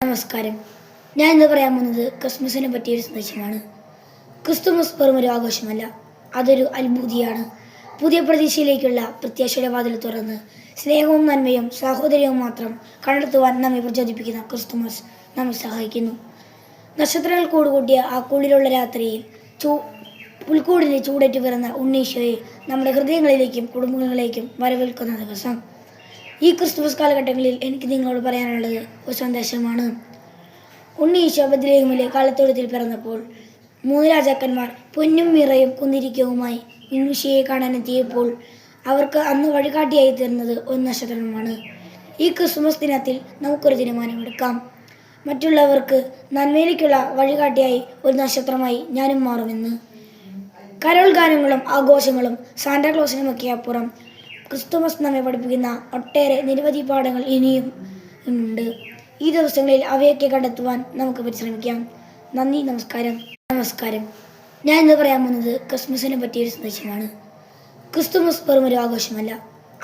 നമസ്കാരം. ഞാൻ ഇന്ന് പറയാൻ പോകുന്നത് ക്രിസ്മസിനെ പറ്റിയൊരു സന്ദേശമാണ്. ക്രിസ്തുമസ് വെറും ഒരു ആഘോഷമല്ല, അതൊരു അനുഭൂതിയാണ്. പുതിയ പ്രതീക്ഷയിലേക്കുള്ള പ്രത്യാശയുടെ വാതിൽ തുറന്ന് സ്നേഹവും നന്മയും സാഹോദര്യവും മാത്രം കണ്ടെത്തുവാൻ നമ്മെ പ്രചോദിപ്പിക്കുന്ന ക്രിസ്തുമസ് നമ്മെ സഹായിക്കുന്നു. നക്ഷത്രങ്ങൾ കൂടുകൂട്ടിയ ആ കുളിരുള്ള രാത്രിയിൽ പുൽക്കൂടിന് ചൂടേറ്റ് പിറന്ന ഉണ്ണീശോയെ നമ്മുടെ ഹൃദയങ്ങളിലേക്കും കുടുംബങ്ങളിലേക്കും വരവേൽക്കുന്ന ദിവസം. ഈ ക്രിസ്തുമസ് കാലഘട്ടങ്ങളിൽ എനിക്ക് നിങ്ങളോട് പറയാനുള്ളത് ഒരു സന്ദേശമാണ്. ഉണ്ണീശോ ബത്ലഹേമിലെ കാലിത്തൊഴുത്തിൽ പിറന്നപ്പോൾ 3 രാജാക്കന്മാർ പൊന്നും മിറയും കുന്തിരിക്കവുമായി ഉണ്ണീശോയെ കാണാനെത്തിയപ്പോൾ അവർക്ക് അന്ന് വഴികാട്ടിയായി തീർന്നത് ഒരു നക്ഷത്രമാണ്. ഈ ക്രിസ്മസ് ദിനത്തിൽ നമുക്കൊരു തീരുമാനമെടുക്കാം. മറ്റുള്ളവർക്ക് നന്മയിലേക്കുള്ള വഴികാട്ടിയായി ഒരു നക്ഷത്രമായി ഞാനും മാറുമെന്ന്. കരോൾ ഗാനങ്ങളും ആഘോഷങ്ങളും സാന്റാക്ലോസിനുമൊക്കെ അപ്പുറം ക്രിസ്തുമസ് നമ്മെ പഠിപ്പിക്കുന്ന ഒട്ടേറെ നിരവധി പാഠങ്ങൾ ഇനിയും ഉണ്ട്. ഈ ദിവസങ്ങളിൽ അവയൊക്കെ കണ്ടെത്തുവാൻ നമുക്ക് പരിശ്രമിക്കാം. നന്ദി. നമസ്കാരം. ഞാൻ ഇന്ന് പറയാൻ പോകുന്നത് ക്രിസ്മസിനെ പറ്റിയൊരു സന്ദേശമാണ്. ക്രിസ്തുമസ് വെറും ഒരു ആഘോഷമല്ല,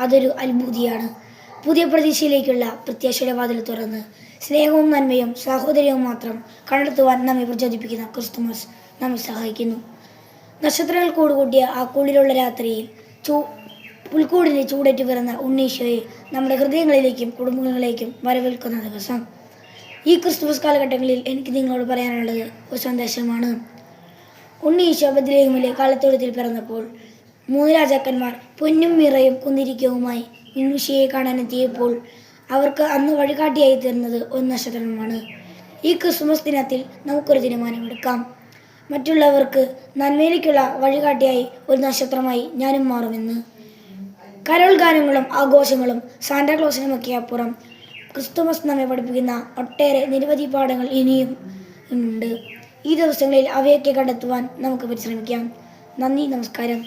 അതൊരു അനുഭൂതിയാണ്. പുതിയ പ്രതീക്ഷയിലേക്കുള്ള പ്രത്യാശയുടെ വാതിൽ തുറന്ന് സ്നേഹവും നന്മയും സാഹോദര്യവും മാത്രം കണ്ടെത്തുവാൻ നമ്മെ പ്രചോദിപ്പിക്കുന്ന ക്രിസ്തുമസ് നമ്മെ സഹായിക്കുന്നു. നക്ഷത്രങ്ങൾ കൂടുകൂട്ടിയ ആ കുളിരുള്ള രാത്രിയിൽ പുൽക്കൂടിന് ചൂടേറ്റ് പിറന്ന ഉണ്ണീശോയെ നമ്മുടെ ഹൃദയങ്ങളിലേക്കും കുടുംബങ്ങളിലേക്കും വരവേൽക്കുന്ന ദിവസം. ഈ ക്രിസ്തുമസ് കാലഘട്ടങ്ങളിൽ എനിക്ക് നിങ്ങളോട് പറയാനുള്ളത് ഒരു സന്ദേശമാണ്. ഉണ്ണീശോ ബത്ലഹേമിലെ കാലിത്തൊഴുത്തിൽ പിറന്നപ്പോൾ 3 രാജാക്കന്മാർ പൊന്നും മിറയും കുന്തിരിക്കവുമായി ഉണ്ണീശോയെ കാണാനെത്തിയപ്പോൾ അവർക്ക് അന്ന് വഴികാട്ടിയായി തീർന്നത് ഒരു നക്ഷത്രമാണ്. ഈ ക്രിസ്മസ് ദിനത്തിൽ നമുക്കൊരു തീരുമാനമെടുക്കാം. മറ്റുള്ളവർക്ക് നന്മയിലേക്കുള്ള വഴികാട്ടിയായി ഒരു നക്ഷത്രമായി ഞാനും മാറുമെന്ന്. കരോൾ ഗാനങ്ങളും ആഘോഷങ്ങളും സാന്റാക്ലോസിനുമൊക്കെ അപ്പുറം ക്രിസ്തുമസ് നമ്മെ പഠിപ്പിക്കുന്ന ഒട്ടേറെ നിരവധി പാഠങ്ങൾ ഇനിയും ഉണ്ട്. ഈ ദിവസങ്ങളിൽ അവയൊക്കെ കണ്ടെത്തുവാൻ നമുക്ക് പരിശ്രമിക്കാം. നന്ദി. നമസ്കാരം.